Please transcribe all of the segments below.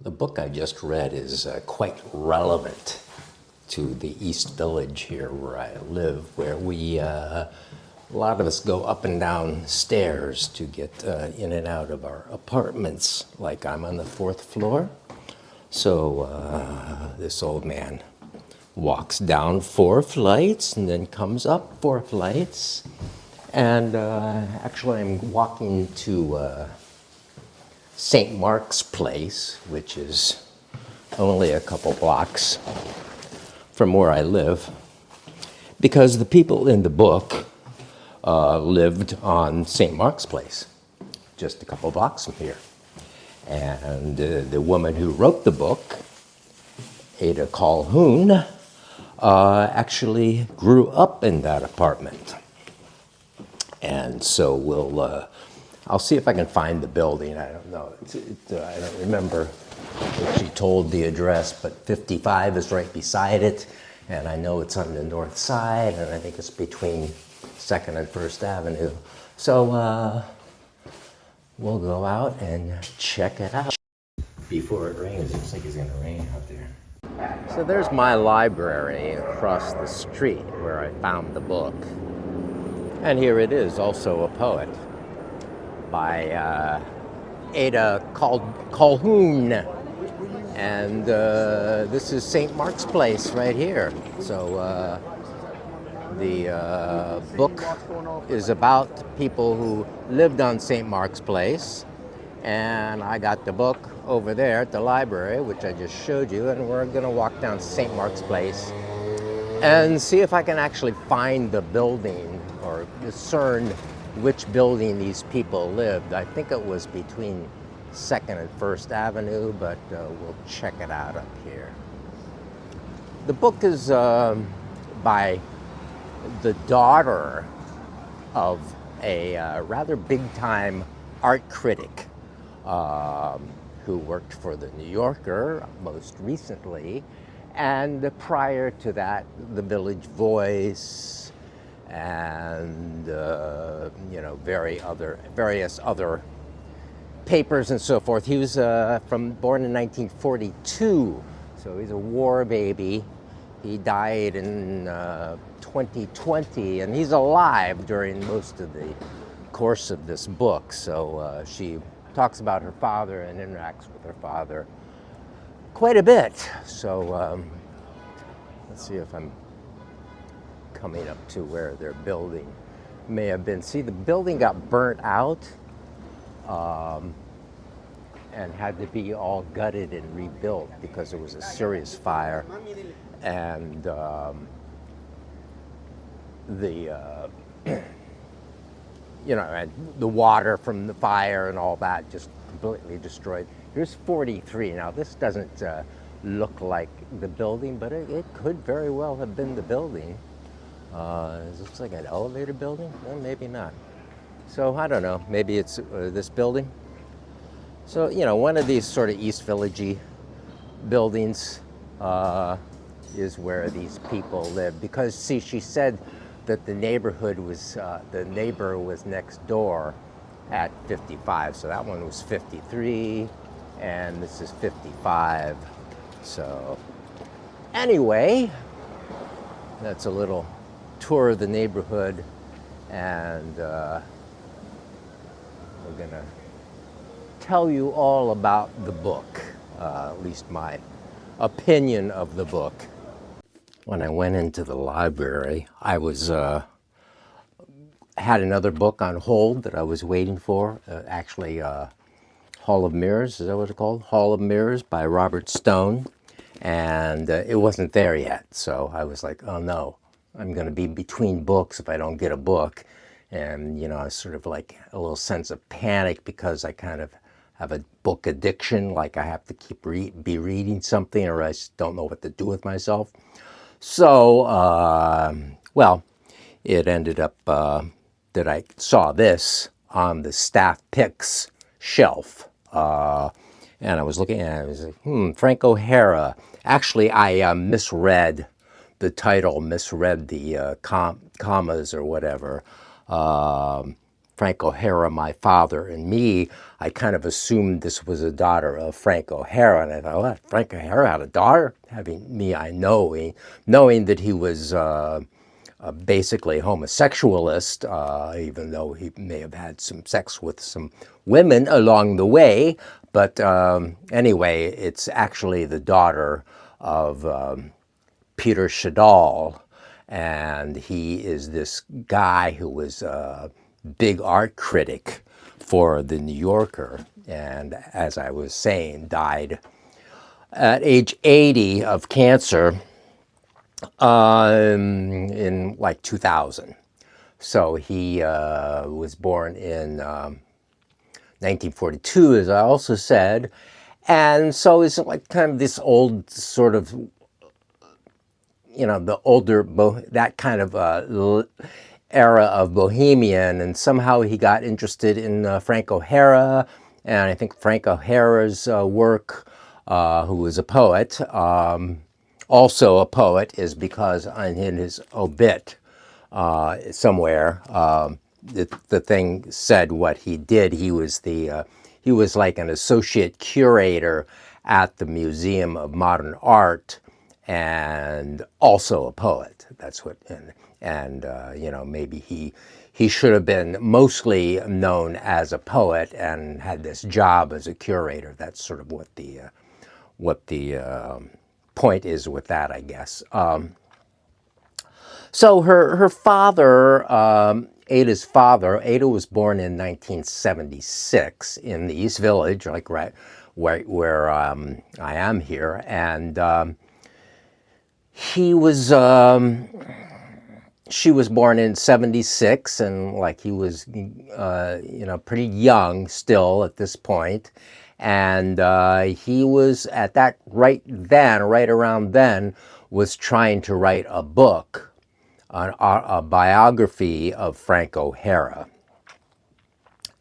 The book I just read is quite relevant to the East Village here where I live, where a lot of us go up and down stairs to get in and out of our apartments. Like I'm on the 4th floor. So this old man walks down 4 flights and then comes up 4 flights. And actually I'm walking to St. Mark's Place, which is only a couple blocks from where I live, because the people in the book lived on St. Mark's Place, just a couple blocks from here. And the woman who wrote the book, Ada Caldhoun, actually grew up in that apartment. And so I'll see if I can find the building. I don't know. I don't remember if she told the address, but 55 is right beside it. And I know it's on the north side, and I think it's between 2nd and 1st Avenue. So we'll go out and check it out. Before it rains, it looks like it's going to rain out there. So there's my library across the street where I found the book. And here it is, also a poet, by Ada Caldhoun. And this is St. Mark's Place right here. So the book is about people who lived on St. Mark's Place. And I got the book over there at the library, which I just showed you. And we're going to walk down St. Mark's Place and see if I can actually find the building or discern which building these people lived. I think it was between 2nd and 1st Avenue, but we'll check it out up here. The book is by the daughter of a rather big-time art critic who worked for the New Yorker most recently, and prior to that, the Village Voice, and various other papers and so forth. He was born in 1942, so he's a war baby. He died in 2020, and he's alive during most of the course of this book. So she talks about her father and interacts with her father quite a bit. So let's see if I'm coming up to where their building may have been. See, the building got burnt out and had to be all gutted and rebuilt because there was a serious fire, and and the water from the fire and all that just completely destroyed. Here's 43. Now this doesn't look like the building, but it could very well have been the building. It looks like an elevator building? Well, maybe not. So I don't know, maybe it's this building. So, one of these sort of East Village-y buildings is where these people live. Because, see, she said that the neighbor was next door at 55. So that one was 53, and this is 55. So anyway, that's a little tour of the neighborhood, and we're gonna tell you all about the book, at least my opinion of the book. When I went into the library, I was had another book on hold that I was waiting for, actually Hall of Mirrors, is that what it's called? Hall of Mirrors by Robert Stone, and it wasn't there yet, so I was like, oh no, I'm going to be between books if I don't get a book. And, I sort of like a little sense of panic because I kind of have a book addiction, like I have to keep be reading something or I just don't know what to do with myself. So, well, it ended up that I saw this on the staff picks shelf. And I was looking at it, I was like, Frank Hara. Actually, I misread the title, misread the commas or whatever. Frank O'Hara, my father, and me, I kind of assumed this was a daughter of Frank O'Hara, and I thought, what, Frank O'Hara had a daughter? Having me, knowing that he was basically homosexualist, even though he may have had some sex with some women along the way. But anyway, it's actually the daughter of Peter Shadal, and he is this guy who was a big art critic for the New Yorker, and as I was saying, died at age 80 of cancer in like 2000. So he was born in 1942, as I also said, and so it's like kind of this old sort of, the older, that kind of era of bohemian, and somehow he got interested in Frank O'Hara, and I think Frank O'Hara's work, who was a poet, also a poet, is because in his obit somewhere, the thing said what he did. He was like an associate curator at the Museum of Modern Art, and also a poet. That's what, and maybe he should have been mostly known as a poet and had this job as a curator. That's sort of what the point is with that, I guess. So her father, Ada's father, Ada was born in 1976 in the East Village, like right where I am here, and she was born in 76, and like he was, pretty young still at this point. And he was right around then, was trying to write a book, a biography of Frank O'Hara.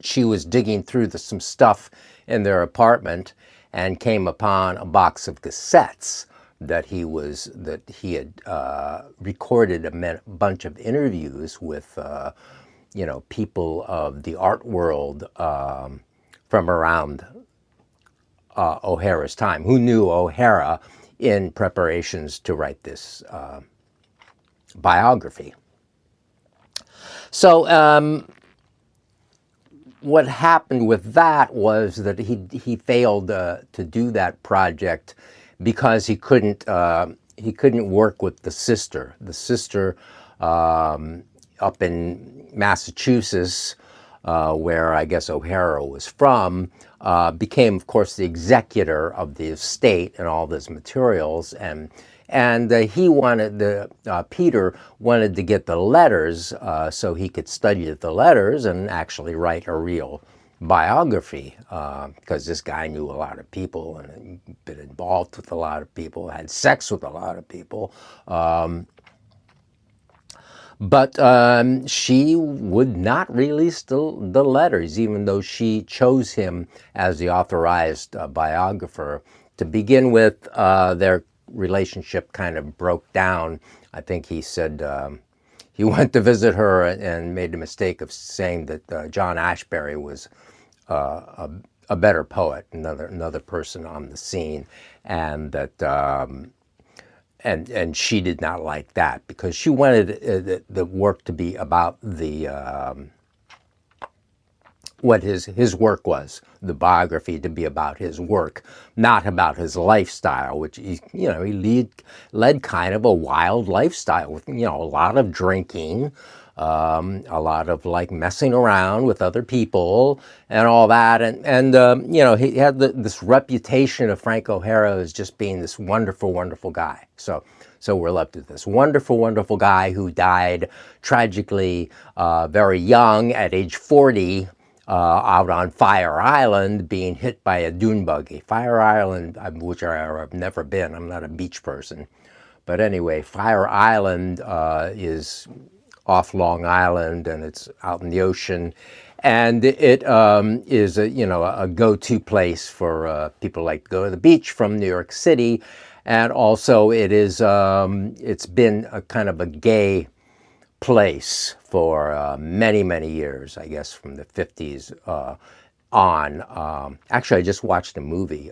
She was digging through some stuff in their apartment and came upon a box of cassettes that he had recorded a bunch of interviews with, people of the art world from around O'Hara's time, who knew O'Hara, in preparations to write this biography. So what happened with that was that he failed to do that project because he couldn't work with the sister. The sister up in Massachusetts, where I guess O'Hara was from, became, of course, the executor of the estate and all these materials, and Peter wanted to get the letters so he could study the letters and actually write a real biography, because this guy knew a lot of people and had been involved with a lot of people, had sex with a lot of people. But she would not release the letters, even though she chose him as the authorized biographer. To begin with, their relationship kind of broke down. I think he said he went to visit her and made the mistake of saying that John Ashbery was a better poet, another person on the scene, and that and she did not like that, because she wanted the work to be about what his work was, the biography to be about his work, not about his lifestyle, which he led kind of a wild lifestyle with, a lot of drinking, a lot of like messing around with other people and all that. And he had this reputation of Frank O'Hara as just being this wonderful, wonderful guy. So we're left with this wonderful, wonderful guy who died tragically very young at age 40, out on Fire Island, being hit by a dune buggy. Fire Island, which I've never been. I'm not a beach person. But anyway, Fire Island is off Long Island, and it's out in the ocean. And it is a go-to place for people like to go to the beach from New York City. And also it is, it's been a kind of a gay place for many, many years, I guess from the 50s on. Actually, I just watched a movie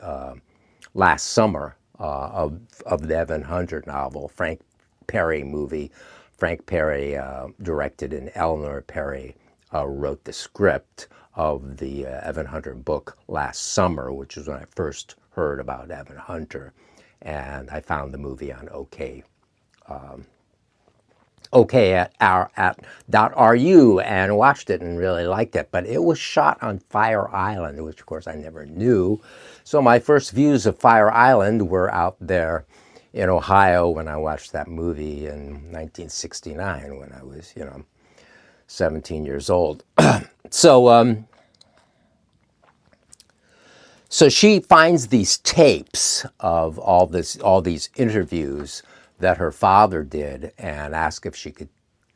last summer of the Evan Hunter novel, Frank Perry movie. Frank Perry directed, and Eleanor Perry wrote the script of the Evan Hunter book last summer, which was when I first heard about Evan Hunter. And I found the movie on OK@.ru and watched it and really liked it. But it was shot on Fire Island, which of course I never knew. So my first views of Fire Island were out there in Ohio when I watched that movie in 1969 when I was, 17 years old. So so she finds these tapes of all these interviews that her father did and asks if she could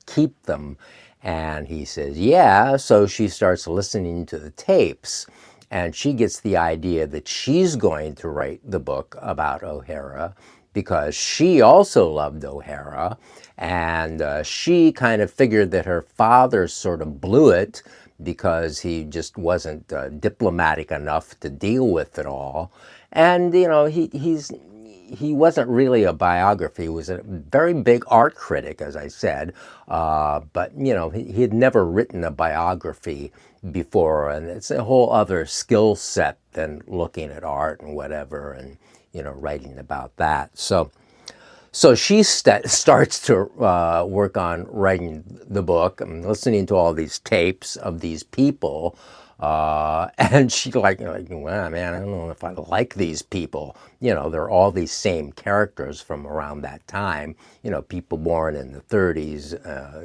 keep them. And he says, yeah. So she starts listening to the tapes, and she gets the idea that she's going to write the book about O'Hara because she also loved O'Hara. And she kind of figured that her father sort of blew it because he just wasn't diplomatic enough to deal with it all. And, he wasn't really a biography. He was a very big art critic, as I said, but, he had never written a biography before, and it's a whole other skill set than looking at art and whatever and, writing about that. So she starts to work on writing the book and listening to all these tapes of these people. And she's like, well, man, I don't know if I like these people. They're all these same characters from around that time. People born in the 30s,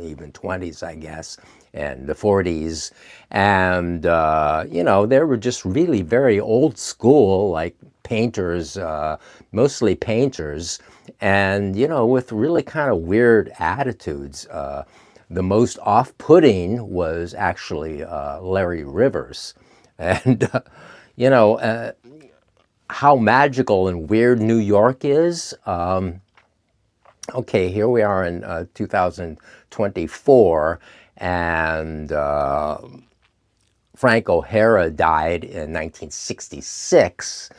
even 20s, I guess, and the 40s. And, they were just really very old school, like painters, mostly painters. And, with really kind of weird attitudes. The most off-putting was actually Larry Rivers. And, how magical and weird New York is. Okay, here we are in 2024, and Frank O'Hara died in 1966.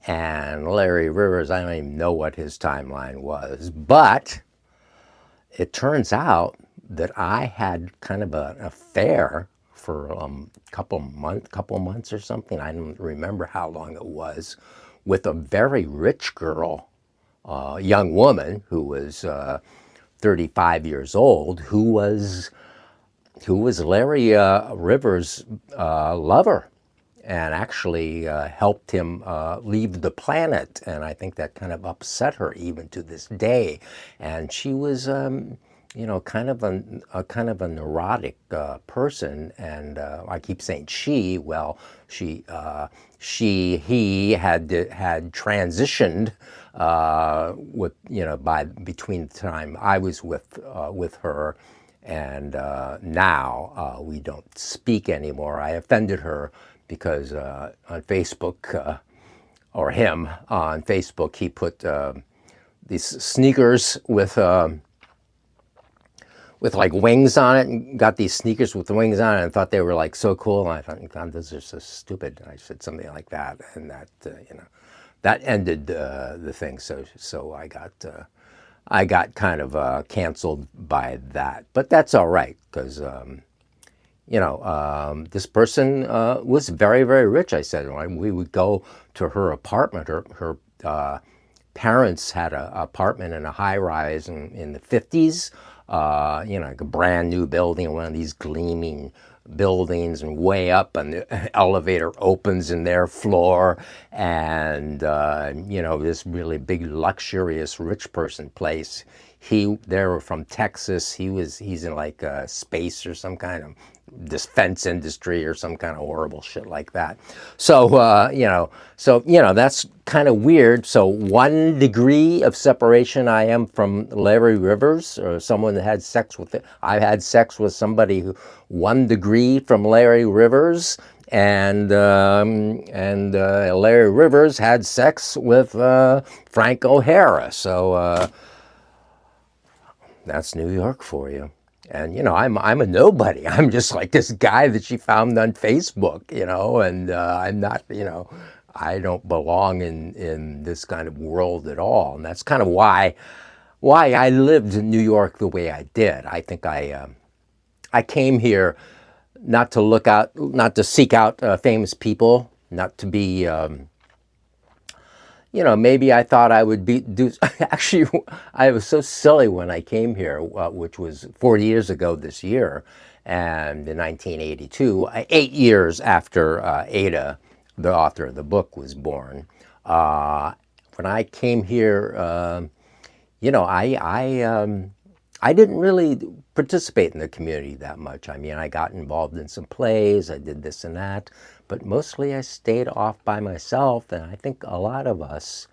And Larry Rivers, I don't even know what his timeline was, but it turns out that I had kind of an affair for a couple months or something. I don't remember how long it was, with a very rich girl, young woman who was 35 years old, who was Larry Rivers' lover, and actually helped him leave the planet. And I think that kind of upset her even to this day. And she was, kind of a neurotic person. And I keep saying she. Well, he had transitioned between the time I was with her and now we don't speak anymore. I offended her because on Facebook, or him on Facebook, he put these sneakers with like wings on it, and got these sneakers with wings on it, and thought they were like so cool. And I thought, God, those are so stupid. And I said something like that, and that that ended the thing. So I got kind of canceled by that, but that's all right because. This person was very, very rich. I said, we would go to her apartment. Her parents had an apartment in a high rise in the 50s, like a brand new building, one of these gleaming buildings, and way up, and the elevator opens in their floor, and this really big, luxurious, rich person place. They were from Texas. He's in like space or some kind of defense industry or some kind of horrible shit like that. So that's kind of weird. So 1 degree of separation I am from Larry Rivers, or someone that had sex with it. I had sex with somebody who 1 degree from Larry Rivers, and Larry Rivers had sex with Frank O'Hara. So that's New York for you. And I'm a nobody. I'm just like this guy that she found on Facebook, and I'm not, I don't belong in this kind of world at all. And that's kind of why I lived in New York the way I did. I think I came here not to seek out famous people, not to be, maybe I thought I would actually, I was so silly when I came here, which was 40 years ago this year, and in 1982, 8 years after Ada, the author of the book, was born. When I came here, I didn't really participate in the community that much. I mean, I got involved in some plays, I did this and that, but mostly I stayed off by myself. And I think a lot of us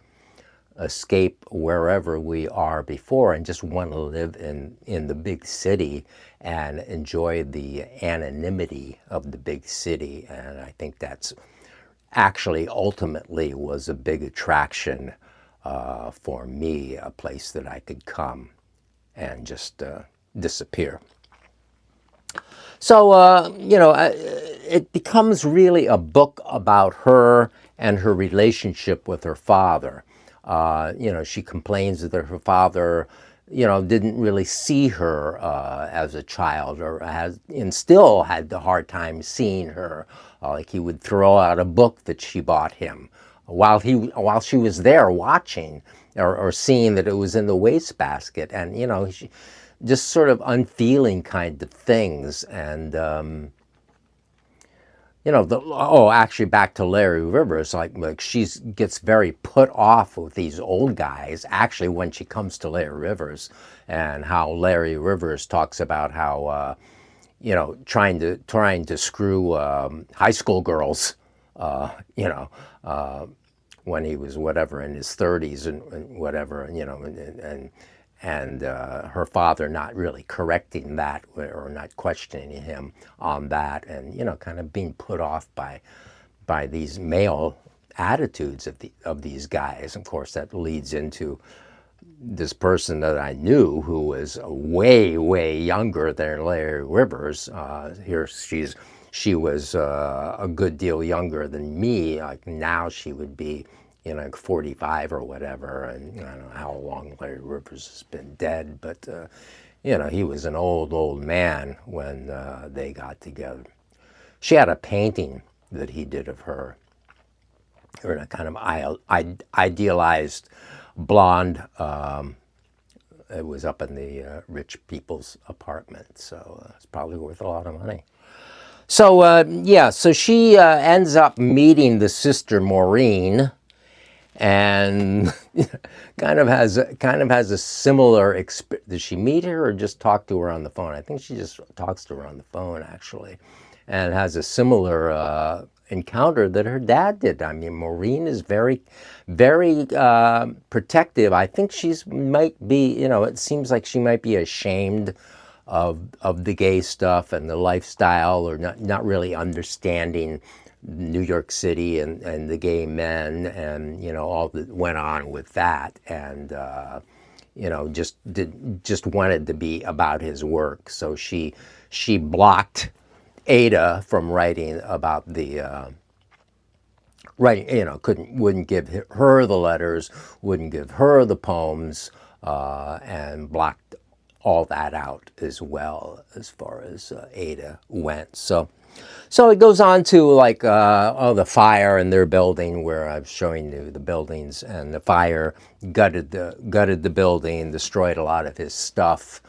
escape wherever we are before and just want to live in the big city and enjoy the anonymity of the big city. And I think that's actually ultimately was a big attraction for me, a place that I could come and just disappear. So, it becomes really a book about her and her relationship with her father. She complains that her father, didn't really see her as a child, and still had the hard time seeing her. Like he would throw out a book that she bought him while she was there watching, or seeing that it was in the wastebasket, and just sort of unfeeling kind of things. And actually, back to Larry Rivers, like she gets very put off with these old guys. Actually, when she comes to Larry Rivers, and how Larry Rivers talks about how trying to screw high school girls, when he was whatever in his 30s and whatever, and her father not really correcting that or not questioning him on that, and kind of being put off by these male attitudes of these guys. Of course, that leads into this person that I knew who was way younger than Larry Rivers. She was a good deal younger than me. Like now she would be, 45 or whatever. And I don't know how long Larry Rivers has been dead, but he was an old man when they got together. She had a painting that he did of her, or a kind of idealized blonde. It was up in the rich people's apartment, so it's probably worth a lot of money. So so she ends up meeting the sister Maureen, and kind of has a similar experience. Did she meet her or just talk to her on the phone? I think she just talks to her on the phone, actually, and has a similar encounter that her dad did. I mean, Maureen is very protective. I think might be, it seems like she might be ashamed of the gay stuff and the lifestyle, or not really understanding New York City and the gay men, and all that went on with that, and just wanted to be about his work. So she blocked Ada from writing about the wouldn't give her the letters, wouldn't give her the poems, and blocked all that out as well, as far as Ada went. So it goes on to the fire in their building, where I'm showing you the buildings, and the fire gutted the building, destroyed a lot of his stuff.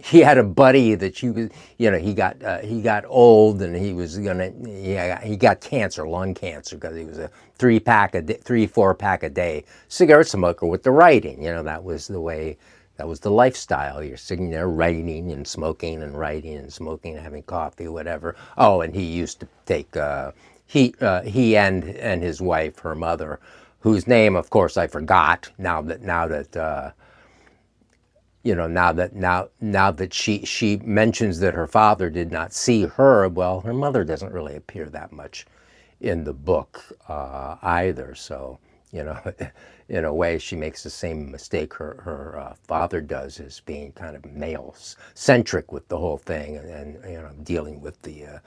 He had a buddy that he got old, and he got cancer, lung cancer, because he was a 3-4 pack a day cigarette smoker with the writing. That was the way. That was the lifestyle. You're sitting there writing and smoking and writing and smoking, having coffee, whatever. Oh, and he used to take he and his wife, her mother, whose name, of course, I forgot. Now that she mentions that her father did not see her. Well, her mother doesn't really appear that much in the book either. So you know, in a way, she makes the same mistake her father does, as being kind of male centric with the whole thing, and you know, dealing with the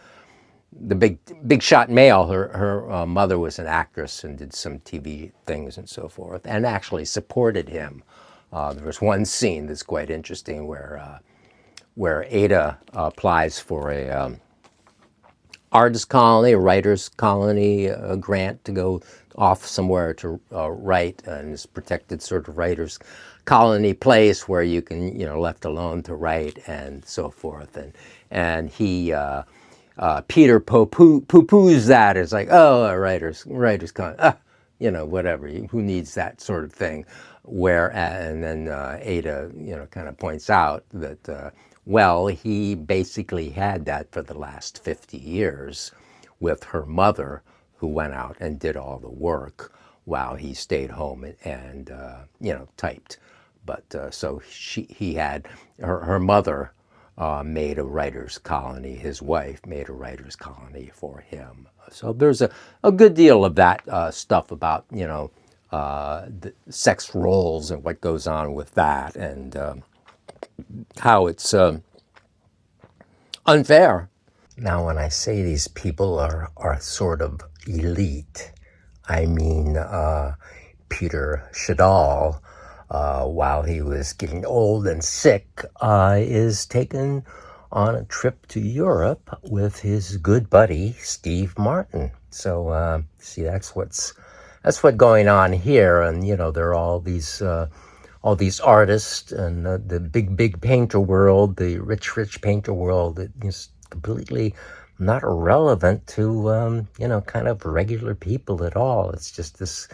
big shot male. Her mother was an actress and did some TV things and so forth, and actually supported him. There was one scene that's quite interesting where Ada applies for a artist colony, a writer's colony, a grant to go off somewhere to write, in this protected sort of writer's colony place where you can, you know, left alone to write and so forth. And he, Peter poo-poos that. It's like, oh, a writer's colony, you know, whatever. Who needs that sort of thing? And then Ada, you know, kind of points out that, well, he basically had that for the last 50 years with her mother, who went out and did all the work while he stayed home and you know, typed. But so he had, her mother made a writer's colony. His wife made a writer's colony for him. So there's a good deal of that stuff about, you know, the sex roles and what goes on with that, and how it's unfair. Now, when I say these people are sort of elite, I mean Peter Shadal, while he was getting old and sick, is taken on a trip to Europe with his good buddy Steve Martin. So see, that's what's going on here, and you know, there are all these artists and the big painter world, the rich painter world, that is completely not relevant to you know, kind of regular people at all. It's just this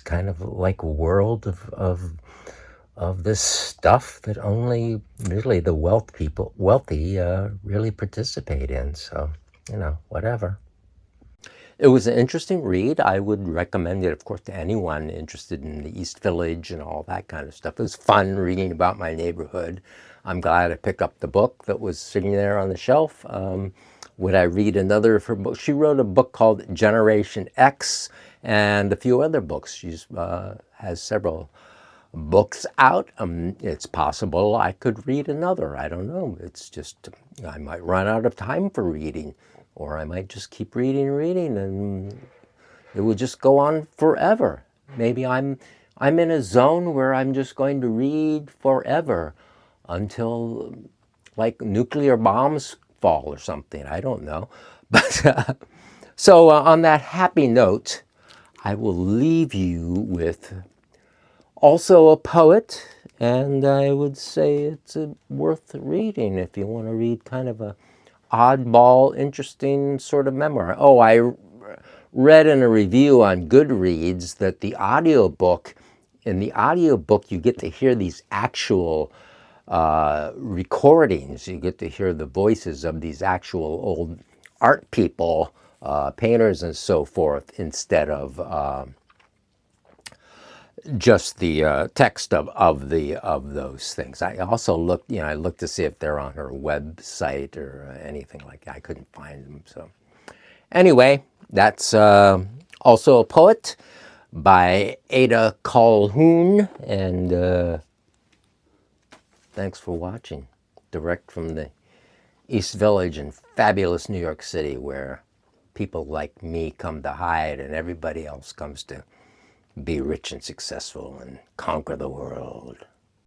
kind of like world of this stuff that only really the wealthy really participate in. So, you know, whatever. It was an interesting read. I would recommend it, of course, to anyone interested in the East Village and all that kind of stuff. It was fun reading about my neighborhood. I'm glad I picked up the book that was sitting there on the shelf. Would I read another of her books? She wrote a book called Generation X and a few other books. She has several books out. It's possible I could read another. I don't know. It's just, I might run out of time for reading, or I might just keep reading, and it will just go on forever. Maybe I'm in a zone where I'm just going to read forever until like nuclear bombs fall or something. I don't know. But so on that happy note, I will leave you with also a poet, and I would say it's worth reading if you want to read kind of a oddball, interesting sort of memoir. Oh, I read in a review on Goodreads that in the audiobook you get to hear these actual recordings. You get to hear the voices of these actual old art people, painters and so forth, instead of just the text of those things. I also looked, I looked to see if they're on her website or anything like that. I couldn't find them. So anyway, that's also a poet by Ada Caldhoun, and thanks for watching. Direct from the East Village in fabulous New York City, where people like me come to hide and everybody else comes to be rich and successful and conquer the world.